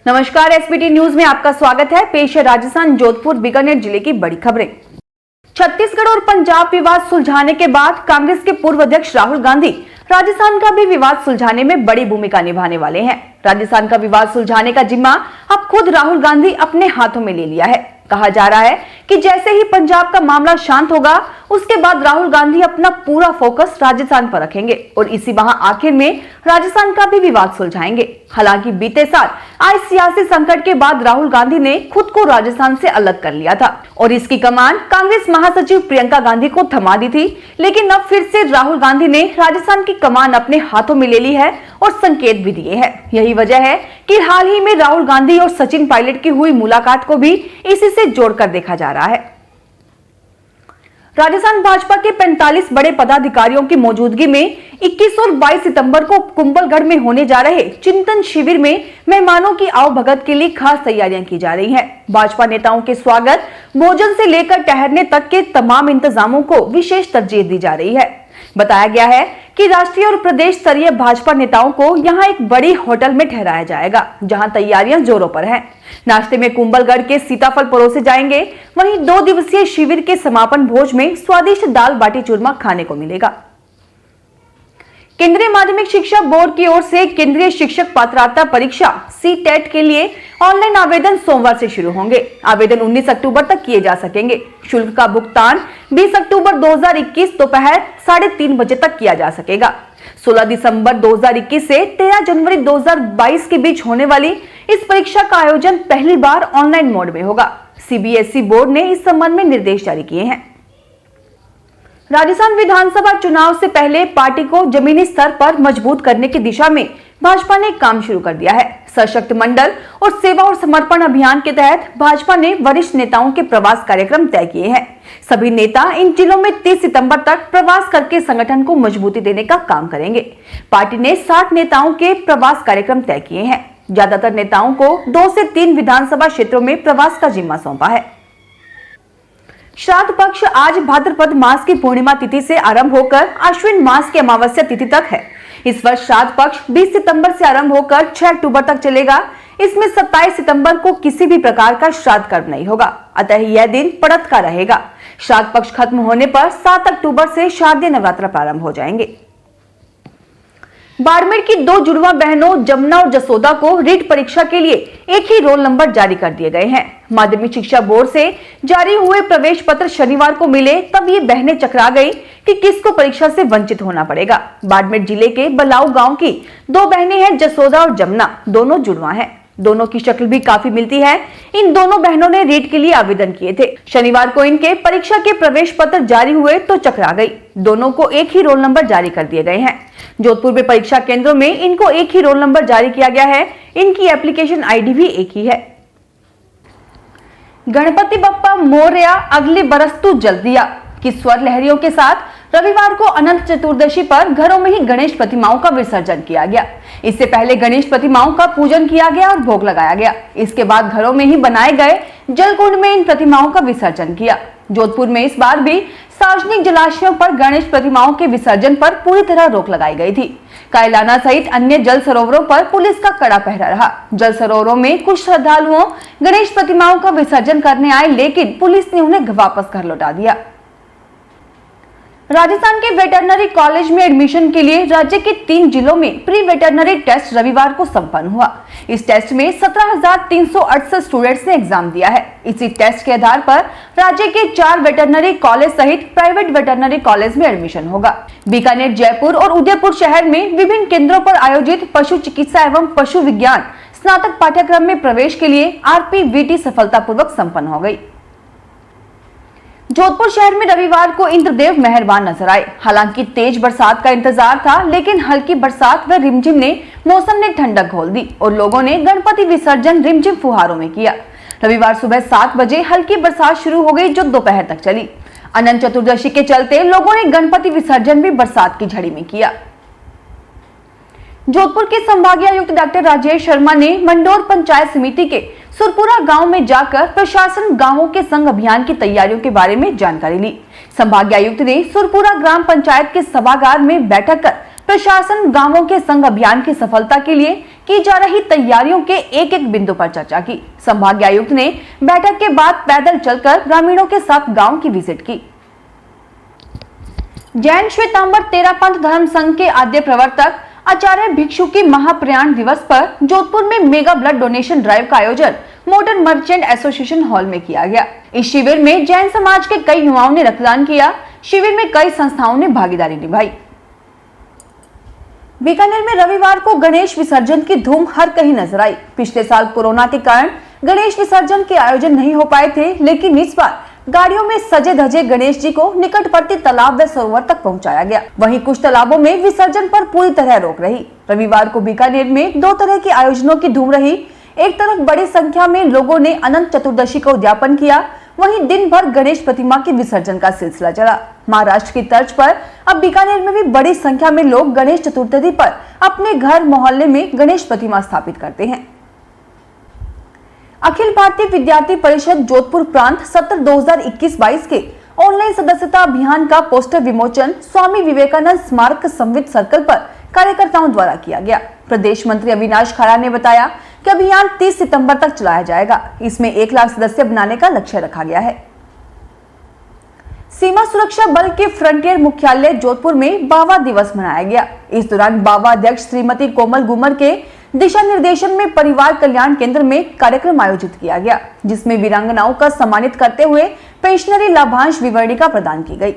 नमस्कार, SBT news में आपका स्वागत है। पेश है राजस्थान जोधपुर बीकानेर जिले की बड़ी खबरें। छत्तीसगढ़ और पंजाब विवाद सुलझाने के बाद कांग्रेस के पूर्व अध्यक्ष राहुल गांधी राजस्थान का भी विवाद सुलझाने में बड़ी भूमिका निभाने वाले हैं। राजस्थान का विवाद सुलझाने का जिम्मा अब खुद राहुल गांधी अपने हाथों में ले लिया है। कहा जा रहा है कि जैसे ही पंजाब का मामला शांत होगा, उसके बाद राहुल गांधी अपना पूरा फोकस राजस्थान पर रखेंगे और इसी माह आखिर में राजस्थान का भी विवाद सुलझाएंगे। हालांकि बीते साल आए सियासी संकट के बाद राहुल गांधी ने खुद को राजस्थान से अलग कर लिया था और इसकी कमान कांग्रेस महासचिव प्रियंका गांधी को थमा दी थी। लेकिन अब फिर से राहुल गांधी ने राजस्थान की कमान अपने हाथों में ले ली है और संकेत भी दिए हैं। यही वजह है कि हाल ही में राहुल गांधी और सचिन पायलट की हुई मुलाकात को भी इसी से जोड़कर देखा जा रहा है। राजस्थान भाजपा के 45 बड़े पदाधिकारियों की मौजूदगी में 21 और 22 सितंबर को कुंभलगढ़ में होने जा रहे चिंतन शिविर में मेहमानों की आवभगत के लिए खास तैयारियां की जा रही हैं। भाजपा नेताओं के स्वागत, भोजन से लेकर ठहरने तक के तमाम इंतजामों को विशेष तरजीह दी जा रही है। बताया गया है कि राष्ट्रीय और प्रदेश स्तरीय भाजपा नेताओं को यहां एक बड़ी होटल में ठहराया जाएगा, जहां तैयारियां जोरों पर हैं। नाश्ते में कुंभलगढ़ के सीताफल परोसे जाएंगे। वहीं 2 दिवसीय शिविर के समापन भोज में स्वादिष्ट दाल बाटी चूरमा खाने को मिलेगा। केंद्रीय माध्यमिक शिक्षा बोर्ड की ओर से केंद्रीय शिक्षक पात्रता परीक्षा CTET के लिए ऑनलाइन आवेदन सोमवार से शुरू होंगे। आवेदन 19 अक्टूबर तक किए जा सकेंगे। शुल्क का भुगतान 20 अक्टूबर 2021 दोपहर 3:30 बजे तक किया जा सकेगा। 16 दिसंबर 2021 से 13 जनवरी 2022 के बीच होने वाली इस परीक्षा का आयोजन पहली बार ऑनलाइन मोड में होगा। CBSE बोर्ड ने इस संबंध में निर्देश जारी किए हैं। राजस्थान विधानसभा चुनाव से पहले पार्टी को जमीनी स्तर पर मजबूत करने की दिशा में भाजपा ने काम शुरू कर दिया है। सशक्त मंडल और सेवा और समर्पण अभियान के तहत भाजपा ने वरिष्ठ नेताओं के प्रवास कार्यक्रम तय किए हैं। सभी नेता इन जिलों में 30 सितंबर तक प्रवास करके संगठन को मजबूती देने का काम करेंगे। पार्टी ने 60 नेताओं के प्रवास कार्यक्रम तय किए हैं। ज्यादातर नेताओं को 2 से 3 विधानसभा क्षेत्रों में प्रवास का जिम्मा सौंपा है। श्राद्ध पक्ष आज भाद्रपद मास की पूर्णिमा तिथि से आरंभ होकर आश्विन मास की अमावस्या तिथि तक है। इस वर्ष श्राद्ध पक्ष 20 सितंबर से आरंभ होकर 6 अक्टूबर तक चलेगा। इसमें 27 सितंबर को किसी भी प्रकार का श्राद्ध कर्म नहीं होगा, अतः यह दिन पड़त का रहेगा। श्राद्ध पक्ष खत्म होने पर 7 अक्टूबर से शारदीय नवरात्र प्रारंभ हो जाएंगे। बाड़मेर की 2 जुड़वा बहनों जमुना और जसोदा को रीट परीक्षा के लिए एक ही रोल नंबर जारी कर दिए गए हैं। माध्यमिक शिक्षा बोर्ड से जारी हुए प्रवेश पत्र शनिवार को मिले, तब ये बहनें चकरा गई कि किसको परीक्षा से वंचित होना पड़ेगा। बाड़मेर जिले के बलाऊ गांव की 2 बहनें हैं, जसोदा और जमुना, दोनों जुड़वा हैं। दोनों की शक्ल भी काफी मिलती है। इन दोनों बहनों ने रीट के लिए आवेदन किए थे। शनिवार को इनके परीक्षा के प्रवेश पत्र जारी हुए तो चकरा गई। दोनों को एक ही रोल नंबर जारी कर दिए गए हैं। जोधपुर में परीक्षा केंद्रों में इनको एक ही रोल नंबर जारी किया गया है। इनकी एप्लीकेशन ID भी एक ही है। गणपति बप्पा मोरया अगले बरस तू जल्दिया की स्वर लहरियों के साथ रविवार को अनंत चतुर्दशी पर घरों में ही गणेश प्रतिमाओं का विसर्जन किया गया। इससे पहले गणेश प्रतिमाओं का पूजन किया गया और भोग लगाया गया। इसके बाद घरों में ही बनाए गए जलकुंड में इन प्रतिमाओं का विसर्जन किया। जोधपुर में इस बार भी सार्वजनिक जलाशयों पर गणेश प्रतिमाओं के विसर्जन पर पूरी तरह रोक लगाई गई थी। कायलाना सहित अन्य जल सरोवरों पर पुलिस का कड़ा पहरा रहा। जल सरोवरों में कुछ श्रद्धालुओं गणेश प्रतिमाओं का विसर्जन करने आए, लेकिन पुलिस ने उन्हें वापस घर लौटा दिया। राजस्थान के वेटरनरी कॉलेज में एडमिशन के लिए राज्य के 3 जिलों में प्री वेटरनरी टेस्ट रविवार को संपन्न हुआ। इस टेस्ट में 17,368 स्टूडेंट्स ने एग्जाम दिया है। इसी टेस्ट के आधार पर राज्य के 4 वेटरनरी कॉलेज सहित प्राइवेट वेटरनरी कॉलेज में एडमिशन होगा। बीकानेर, जयपुर और उदयपुर शहर में विभिन्न केंद्रों पर आयोजित पशु चिकित्सा एवं पशु विज्ञान स्नातक पाठ्यक्रम में प्रवेश के लिए RPVT सफलतापूर्वक संपन्न हो गई। जोधपुर शहर में रविवार को इंद्रदेव मेहरबान नजर आए। हालांकि तेज बरसात का इंतजार था, लेकिन हल्की बरसात व रिमझिम ने मौसम ने ठंडक घोल दी और लोगों ने गणपति विसर्जन रिमझिम फुहारों में किया। रविवार सुबह 7 बजे हल्की बरसात शुरू हो गई, जो दोपहर तक चली। अनंत चतुर्दशी के चलते लोगों ने गणपति विसर्जन भी बरसात की झड़ी में किया। जोधपुर के संभागीय आयुक्त डॉक्टर राजेश शर्मा ने मंडोर पंचायत समिति के सुरपुरा गांव में जाकर प्रशासन गांवों के संग अभियान की तैयारियों के बारे में जानकारी ली। संभागीय आयुक्त ने सुरपुरा ग्राम पंचायत के सभागार में बैठक कर प्रशासन गांवों के संग अभियान की सफलता के लिए की जा रही तैयारियों के एक एक बिंदु पर चर्चा की। संभागीय आयुक्त ने बैठक के बाद पैदल चलकर ग्रामीणों के साथ गांव की विजिट की। जैन श्वेतांबर तेरा पंथ धर्म संघ के आद्य प्रवर्तक आचार्य भिक्षु की महाप्रयाण दिवस पर जोधपुर में मेगा ब्लड डोनेशन ड्राइव का आयोजन मोटर मर्चेंट एसोसिएशन हॉल में किया गया। इस शिविर में जैन समाज के कई युवाओं ने रक्तदान किया। शिविर में कई संस्थाओं ने भागीदारी निभाई। बीकानेर में रविवार को गणेश विसर्जन की धूम हर कहीं नजर आई। पिछले साल कोरोना के कारण गणेश विसर्जन के आयोजन नहीं हो पाए थे, लेकिन इस बार गाड़ियों में सजे धजे गणेश जी को निकटवर्ती तालाब व सरोवर तक पहुंचाया गया। वहीं कुछ तालाबों में विसर्जन पर पूरी तरह रोक रही। रविवार को बीकानेर में दो तरह के आयोजनों की धूम रही। एक तरफ बड़ी संख्या में लोगों ने अनंत चतुर्दशी का उद्यापन किया, वहीं दिन भर गणेश प्रतिमा के विसर्जन का सिलसिला चला। महाराष्ट्र की तर्ज पर अब बीकानेर में भी बड़ी संख्या में लोग गणेश चतुर्थी पर अपने घर मोहल्ले में गणेश प्रतिमा स्थापित करते हैं। अखिल भारतीय विद्यार्थी परिषद जोधपुर प्रांत सत्र 2021-22 के ऑनलाइन सदस्यता अभियान का पोस्टर विमोचन स्वामी विवेकानंद स्मारक संवित सर्कल पर कार्यकर्ताओं द्वारा किया गया। प्रदेश मंत्री अविनाश खड़ा ने बताया कि अभियान 30 सितंबर तक चलाया जाएगा। इसमें 1 लाख सदस्य बनाने का लक्ष्य रखा गया है। सीमा सुरक्षा बल के फ्रंटियर मुख्यालय जोधपुर में बाबा दिवस मनाया गया। इस दौरान बाबा अध्यक्ष श्रीमती कोमल गुमर के दिशा निर्देशन में परिवार कल्याण केंद्र में कार्यक्रम आयोजित किया गया, जिसमें वीरांगनाओं का सम्मानित करते हुए पेंशनरी लाभांश विवरणिका प्रदान की गई।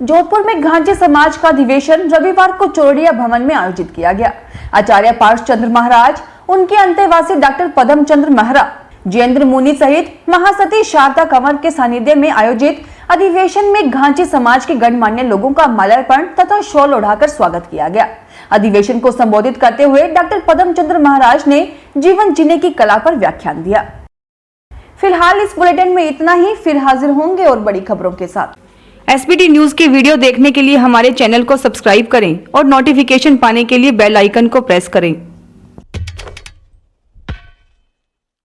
जोधपुर में घांचे समाज का अधिवेशन रविवार को चोरडिया भवन में आयोजित किया गया। आचार्य पार्श चंद्र महाराज, उनके अंतेवासी डॉक्टर पदम चंद्र महरा, जयेंद्र मुनि सहित महासती शारदा कंवर के सानिध्य में आयोजित अधिवेशन में घांची समाज के गणमान्य लोगों का माल्यार्पण तथा शॉल ओढ़ाकर स्वागत किया गया। अधिवेशन को संबोधित करते हुए डॉक्टर पदम चंद्र महाराज ने जीवन जीने की कला पर व्याख्यान दिया। फिलहाल इस बुलेटिन में इतना ही। फिर हाजिर होंगे और बड़ी खबरों के साथ। एसबीटी न्यूज के वीडियो देखने के लिए हमारे चैनल को सब्सक्राइब करें और नोटिफिकेशन पाने के लिए बेल आइकन को प्रेस करें।